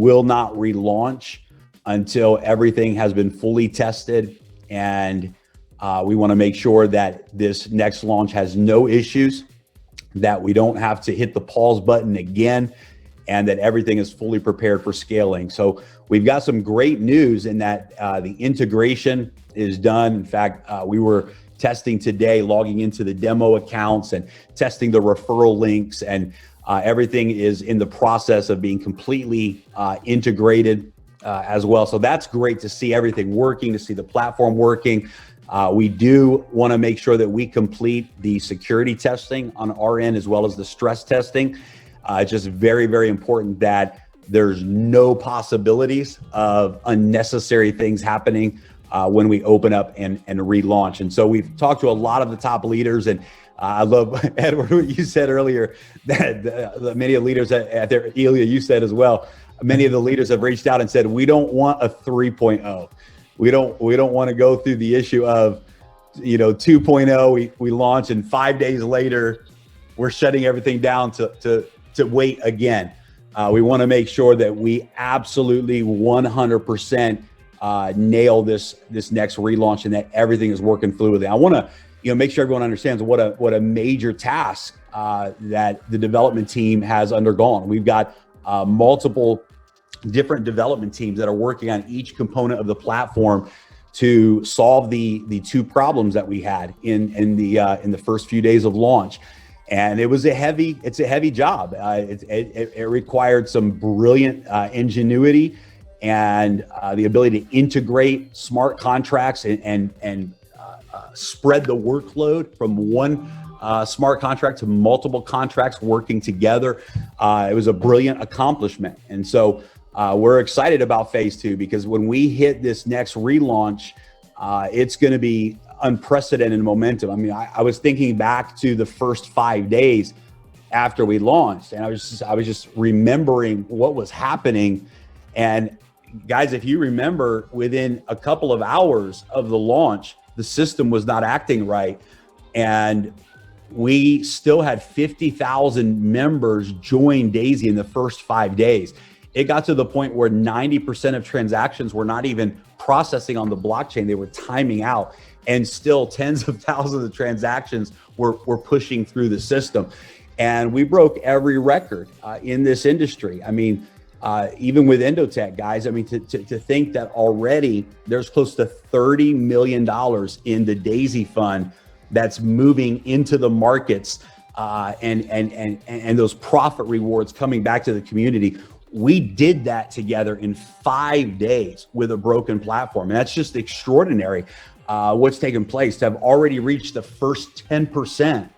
will not relaunch until everything has been fully tested. And we want to make sure that this next launch has no issues, that we don't have to hit the pause button again, and that everything is fully prepared for scaling. So we've got some great news in that the integration is done. In fact, we were testing today, logging into the demo accounts and testing the referral links, and everything is in the process of being completely integrated as well. So that's great to see everything working, to see the platform working. We do want to make sure that we complete the security testing on our end, as well as the stress testing. It's just very, very important that there's no possibilities of unnecessary things happening when we open up and relaunch. And so we've talked to a lot of the top leaders, and I love, Edward, what you said earlier, that many of the leaders at there, Ilya, you said as well, many of the leaders have reached out and said, we don't want a 3.0. We don't want to go through the issue of, 2.0, we launch, and 5 days later, we're shutting everything down to wait again. We want to make sure that we absolutely 100% nail this next relaunch, and that everything is working fluidly. I want to make sure everyone understands what a major task that the development team has undergone. We've got multiple different development teams that are working on each component of the platform to solve the two problems that we had in the first few days of launch. And it's a heavy job. It required some brilliant ingenuity and the ability to integrate smart contracts and spread the workload from one smart contract to multiple contracts working together. It was a brilliant accomplishment. And so we're excited about phase 2, because when we hit this next relaunch, it's going to be unprecedented momentum. I mean, I was thinking back to the first 5 days after we launched, and I was just remembering what was happening. And guys, if you remember, within a couple of hours of the launch, the system was not acting right, and we still had 50,000 members join DAISY in the first 5 days. It got to the point where 90% of transactions were not even processing on the blockchain. They were timing out, and still tens of thousands of transactions were pushing through the system. And we broke every record in this industry. I mean, even with Endotech, guys, I mean, to think that already there's close to $30 million in the DAISY fund that's moving into the markets, and those profit rewards coming back to the community. We did that together in 5 days with a broken platform. And that's just extraordinary what's taken place, to have already reached the first 10%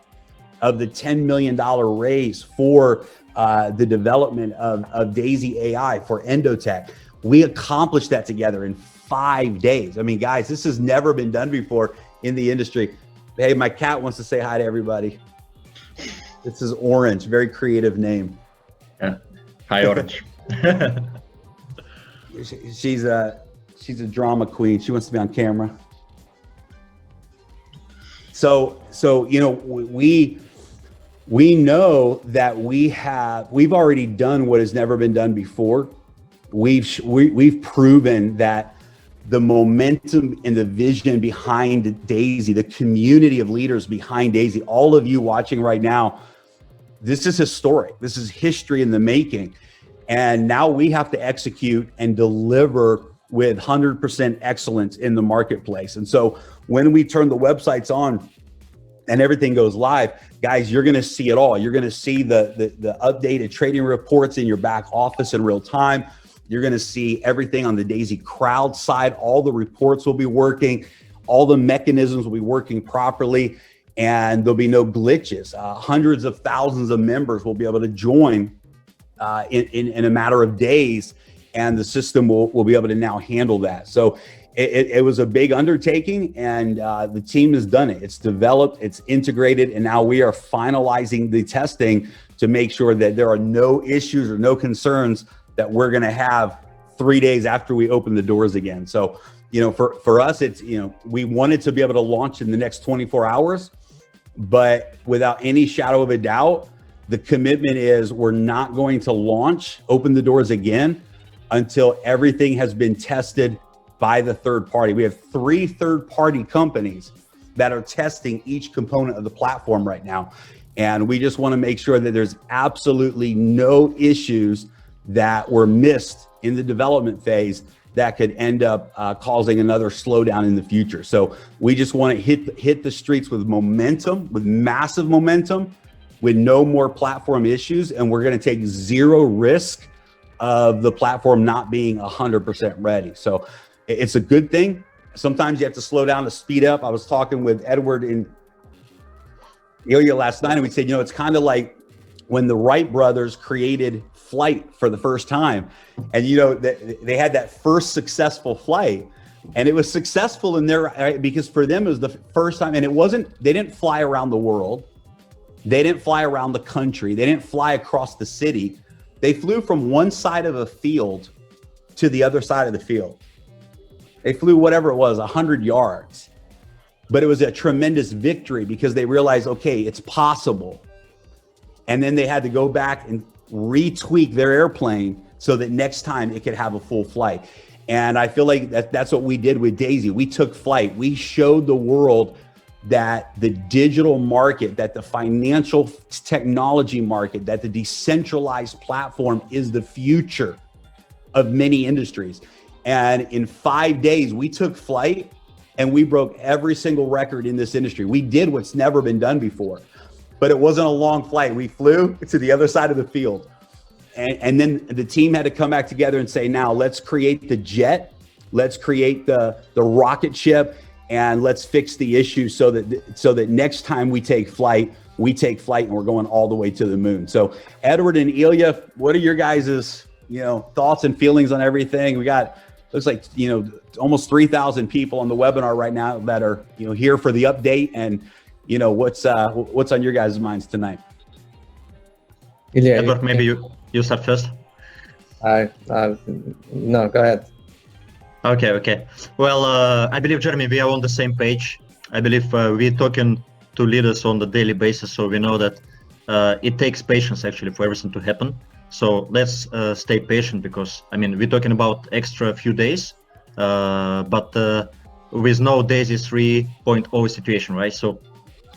of the $10 million raise for the development of DAISY AI for Endotech. We accomplished that together in 5 days. I mean, guys, this has never been done before in the industry. Hey, my cat wants to say hi to everybody. This is Orange, very creative name. Yeah. Hi, Orange. She's a drama queen. She wants to be on camera. So we know that we've already done what has never been done before. We've proven that the momentum and the vision behind DAISY, the community of leaders behind DAISY, all of you watching right now, this is historic. This is history in the making. And now we have to execute and deliver with 100% excellence in the marketplace. And so when we turn the websites on and everything goes live, guys, you're going to see it all. You're going to see the updated trading reports in your back office in real time. You're going to see everything on the DAISY crowd side. All the reports will be working. All the mechanisms will be working properly, and there'll be no glitches. Hundreds of thousands of members will be able to join in a matter of days, and the system will be able to now handle that. So it was a big undertaking, and the team has done it. It's developed, it's integrated, and now we are finalizing the testing to make sure that there are no issues or no concerns that we're going to have 3 days after we open the doors again. So, for us, it's, we wanted to be able to launch in the next 24 hours, but without any shadow of a doubt, the commitment is we're not going to open the doors again until everything has been tested by the third party. We have 3 third-party companies that are testing each component of the platform right now. And we just want to make sure that there's absolutely no issues that were missed in the development phase that could end up causing another slowdown in the future. So we just want to hit the streets with momentum, with massive momentum, with no more platform issues. And we're going to take zero risk of the platform not being 100% ready. So it's a good thing. Sometimes you have to slow down to speed up. I was talking with Edward and Ilya last night, and we said, it's kind of like when the Wright brothers created flight for the first time. And, they had that first successful flight, and it was successful in their, because for them it was the first time, and they didn't fly around the world. They didn't fly around the country. They didn't fly across the city. They flew from one side of a field to the other side of the field. They flew whatever it was, 100 yards. But it was a tremendous victory because they realized, okay, it's possible. And then they had to go back and retweak their airplane so that next time it could have a full flight. And I feel like that's what we did with DAISY. We took flight. We showed the world that the digital market, that the financial technology market, that the decentralized platform is the future of many industries. And in 5 days, we took flight and we broke every single record in this industry. We did what's never been done before, but it wasn't a long flight. We flew to the other side of the field. And then the team had to come back together and say, now let's create the jet, let's create the rocket ship, and let's fix the issue so that next time we take flight and we're going all the way to the moon. So Edward and Ilya, what are your guys' thoughts and feelings on everything? We got, looks like, almost 3,000 people on the webinar right now that are, here for the update. And, what's on your guys' minds tonight? Ilya, Edward, maybe you start first. No, go ahead. Okay. Well, I believe, Jeremy, we are on the same page. I believe we're talking to leaders on the daily basis, so we know that it takes patience actually for everything to happen. So let's stay patient, because we're talking about extra few days, but with no DAISY 3.0 situation, right? So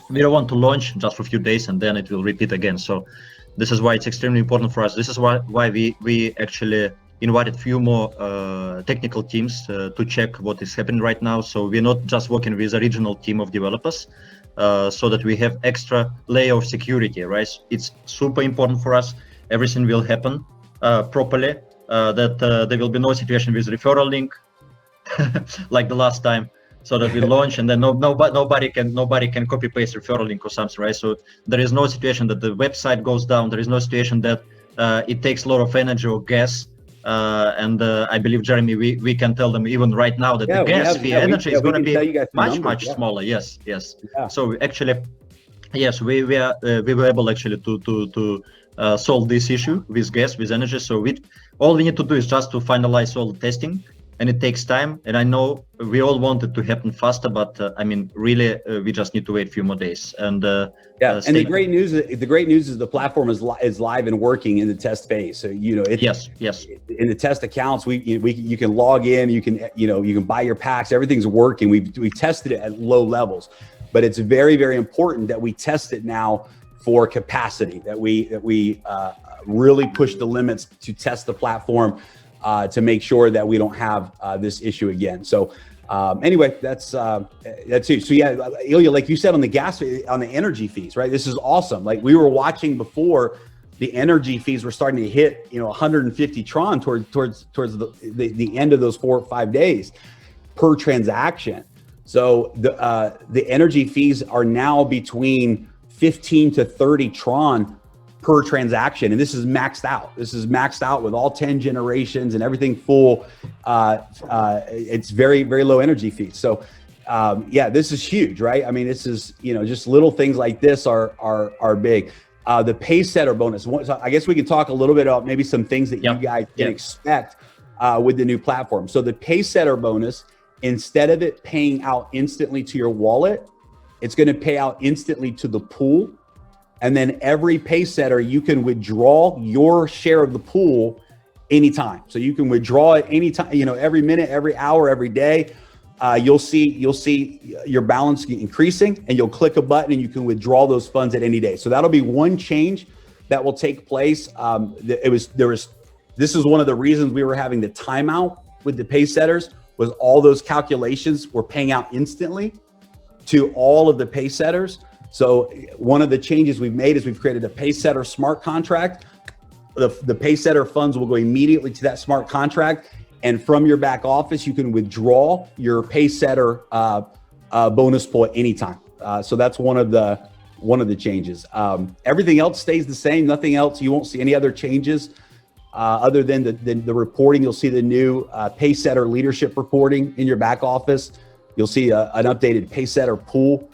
we don't want to launch just for a few days and then it will repeat again. So this is why it's extremely important for us. This is why we actually invited few more technical teams to check what is happening right now. So we're not just working with a regional team of developers, so that we have extra layer of security, right? It's super important for us. Everything will happen properly, that there will be no situation with referral link like the last time, so that we launch and then nobody can copy paste referral link or something, right? So there is no situation that the website goes down. There is no situation that it takes a lot of energy or gas. And I believe, Jeremy, we can tell them even right now that the gas fee energy is going to be much smaller. Yes. Yeah. So actually, yes, we were able actually to solve this issue with gas, with energy. So all we need to do is just to finalize all the testing, and it takes time. And I know we all want it to happen faster, but really, we just need to wait a few more days. And and the great news is the platform is live and working in the test phase. So yes. In the test accounts, you can log in, you can buy your packs. Everything's working. We tested it at low levels, but it's very, very important that we test it now for capacity. That we really push the limits to test the platform. To make sure that we don't have this issue again. So anyway, that's it. So yeah, Ilya, like you said on the energy fees, right? This is awesome. Like we were watching before, the energy fees were starting to hit 150 Tron towards the end of those 4 or 5 days per transaction. So the energy fees are now between 15 to 30 Tron per transaction, and this is maxed out. This is maxed out with all 10 generations and everything full. It's very, very low energy fees. So yeah, this is huge, right? This is just little things like this are big. The pay setter bonus. So I guess we can talk a little bit about maybe some things that you guys can expect with the new platform. So the pay setter bonus, instead of it paying out instantly to your wallet, it's going to pay out instantly to the pool. And then every pay setter, you can withdraw your share of the pool anytime. So you can withdraw it anytime, every minute, every hour, every day. You'll see your balance increasing, and you'll click a button and you can withdraw those funds at any day. So that'll be one change that will take place. This is one of the reasons we were having the timeout with the pay setters, was all those calculations were paying out instantly to all of the pay setters. So one of the changes we've made is we've created a pay setter smart contract. The pay setter funds will go immediately to that smart contract. And from your back office, you can withdraw your pay setter bonus pool at any time. So that's one of the changes. Everything else stays the same. Nothing else. You won't see any other changes other than the reporting. You'll see the new pay setter leadership reporting in your back office. You'll see an updated pay setter pool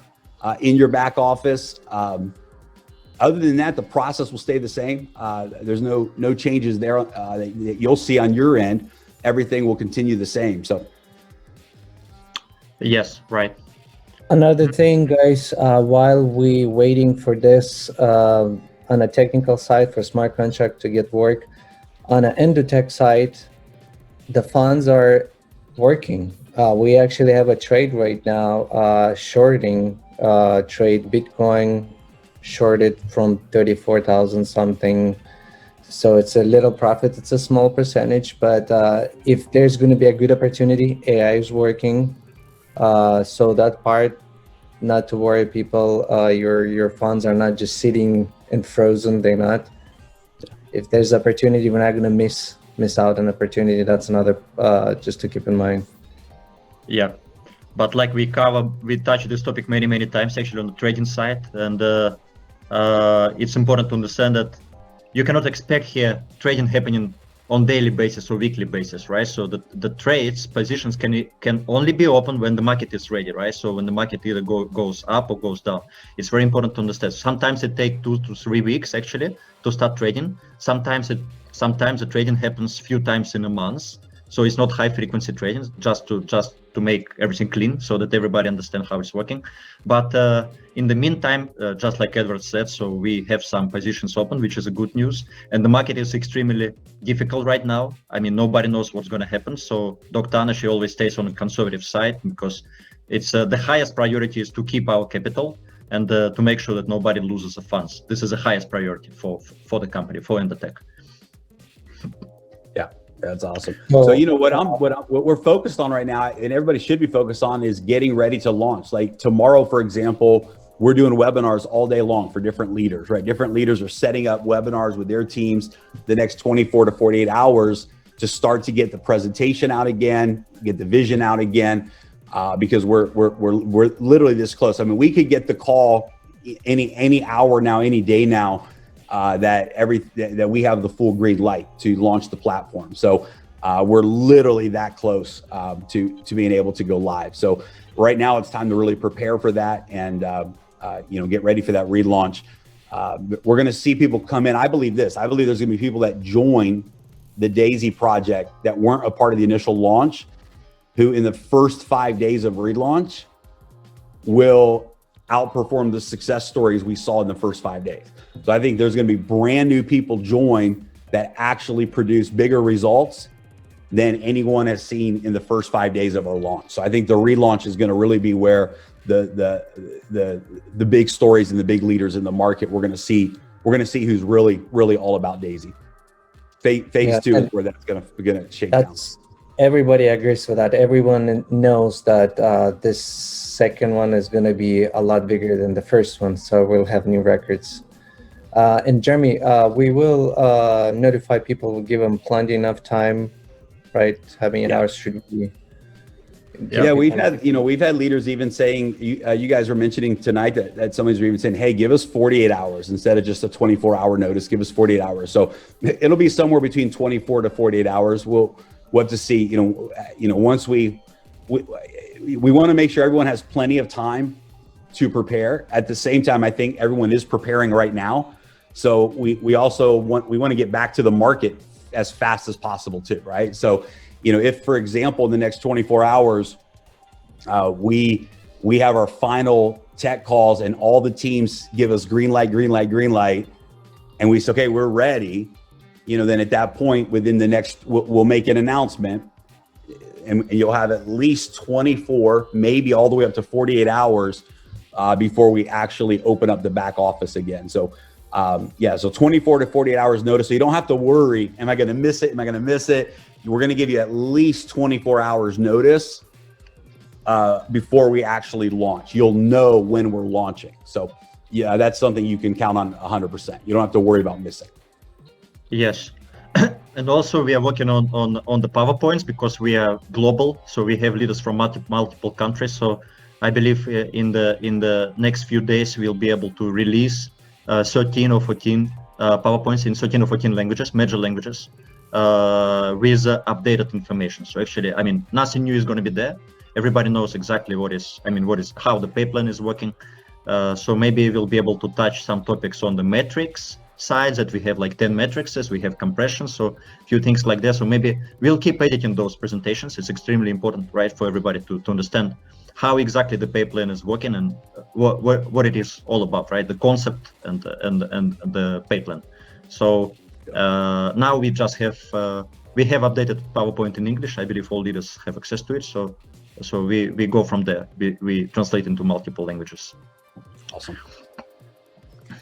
in your back office. Other than that, the process will stay the same. There's no changes there that you'll see on your end. Everything will continue the same. So, yes, right. Another thing, guys, while we waiting for this on a technical side for smart contract to get work, on an Endotech side, the funds are working. We actually have a trade right now, shorting trade Bitcoin shorted from 34,000 something. So it's a little profit. It's a small percentage, but if there's going to be a good opportunity, AI is working. So that part, not to worry, people. Your funds are not just sitting and frozen. They're not. If there's opportunity, we're not going to miss out on opportunity. That's another just to keep in mind. Yeah, but like we touched this topic many times actually on the trading side, and it's important to understand that you cannot expect here trading happening on daily basis or weekly basis, right? So the trades positions can only be open when the market is ready, right? So when the market either goes up or goes down. It's very important to understand. Sometimes it takes 2 to 3 weeks actually to start trading. Sometimes the trading happens few times in a month. So it's not high frequency trading, just to make everything clean so that everybody understands how it's working. But in the meantime, just like Edward said, so we have some positions open, which is a good news. And the market is extremely difficult right now. I mean, nobody knows what's going to happen. So Dr. Anna, she always stays on the conservative side because it's the highest priority is to keep our capital and to make sure that nobody loses the funds. This is the highest priority for the company, for Endotech. Yeah. That's awesome. So what we're focused on right now, and everybody should be focused on, is getting ready to launch. Like tomorrow, for example, we're doing webinars all day long for different leaders, right? Different leaders are setting up webinars with their teams the next 24 to 48 hours to start to get the presentation out again, get the vision out again, because we're literally this close. I mean, we could get the call any hour now, any day now. That we have the full green light to launch the platform. So we're literally that close to being able to go live. So right now it's time to really prepare for that and get ready for that relaunch. We're going to see people come in. I believe there's going to be people that join the DAISY project that weren't a part of the initial launch, who in the first 5 days of relaunch will outperform the success stories we saw in the first 5 days. So I think there's going to be brand new people join that actually produce bigger results than anyone has seen in the first 5 days of our launch. So I think the relaunch is going to really be where the big stories and the big leaders in the market we're going to see who's really all about DAISY. Phase 2 is where that's going to shake down. Everybody agrees with that. Everyone knows that this second one is going to be a lot bigger than the first one. So we'll have new records. And Jeremy, we will notify people. We'll give them plenty enough time, right? Having an hour should be. Yeah, we've had leaders even saying, you guys were mentioning tonight that somebody's even saying, hey, give us 48 hours instead of just a 24-hour notice. Give us 48 hours. So it'll be somewhere between 24 to 48 hours. We'll have to see. Once we want to make sure everyone has plenty of time to prepare. At the same time, I think everyone is preparing right now. So we also want to get back to the market as fast as possible too, right? So, if for example, in the next 24 hours, we have our final tech calls and all the teams give us green light, and we say, okay, we're ready. then at that point, within the next, we'll make an announcement, and you'll have at least 24, maybe all the way up to 48 hours before we actually open up the back office again. So so 24 to 48 hours notice. So you don't have to worry, am I going to miss it? Am I going to miss it? We're going to give you at least 24 hours notice before we actually launch. You'll know when we're launching. So yeah, that's something you can count on 100%. You don't have to worry about missing. Yes. And also we are working on the PowerPoints because we are global. So we have leaders from multiple countries. So I believe in the next few days, we'll be able to release 13 or 14 PowerPoints in 13 or 14 languages, major languages, with updated information. So actually, I mean, nothing new is going to be there. Everybody knows exactly how the pay plan is working. So maybe we'll be able to touch some topics on the metrics sides that we have, like 10 matrices, we have compression, so a few things like that. So maybe we'll keep editing those presentations. It's extremely important, right, for everybody to understand how exactly the pay plan is working and what it is all about, right? The concept and the pay plan. So now we just have we have updated PowerPoint in English. I believe all leaders have access to it. So we go from there. We translate into multiple languages. Awesome.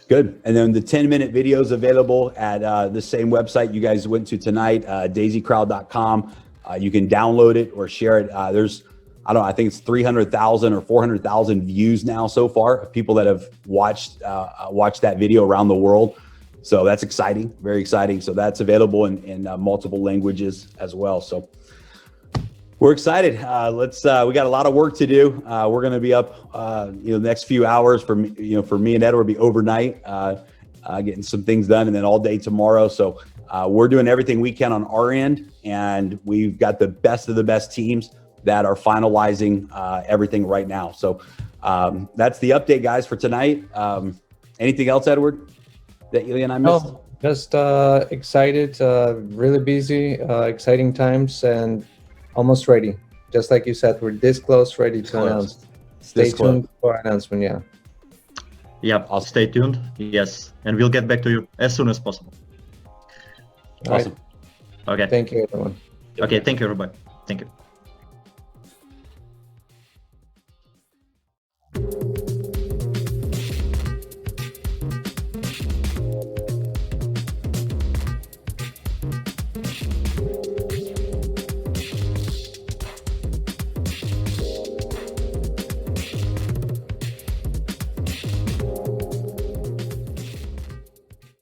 Good. And then the 10-minute video is available at the same website you guys went to tonight, daisycrowd.com. You can download it or share it. There's, I think it's 300,000 or 400,000 views now so far of people that have watched that video around the world. So that's exciting, very exciting. So that's available in multiple languages as well. So we're excited. We got a lot of work to do. We're going to be up, the next few hours for me and Ed will be overnight, getting some things done, and then all day tomorrow. So we're doing everything we can on our end, and we've got the best of the best teams that are finalizing everything right now. So that's the update, guys, for tonight. Anything else, Edward, that Ilya and I missed? No, just excited, really busy, exciting times, and almost ready. Just like you said, we're this close, ready to announce. Stay tuned for announcement. Yeah. Yeah, I'll stay tuned. Yes, and we'll get back to you as soon as possible. Awesome. Right. Okay. Thank you, everyone. Okay. Thank you, everybody. Thank you.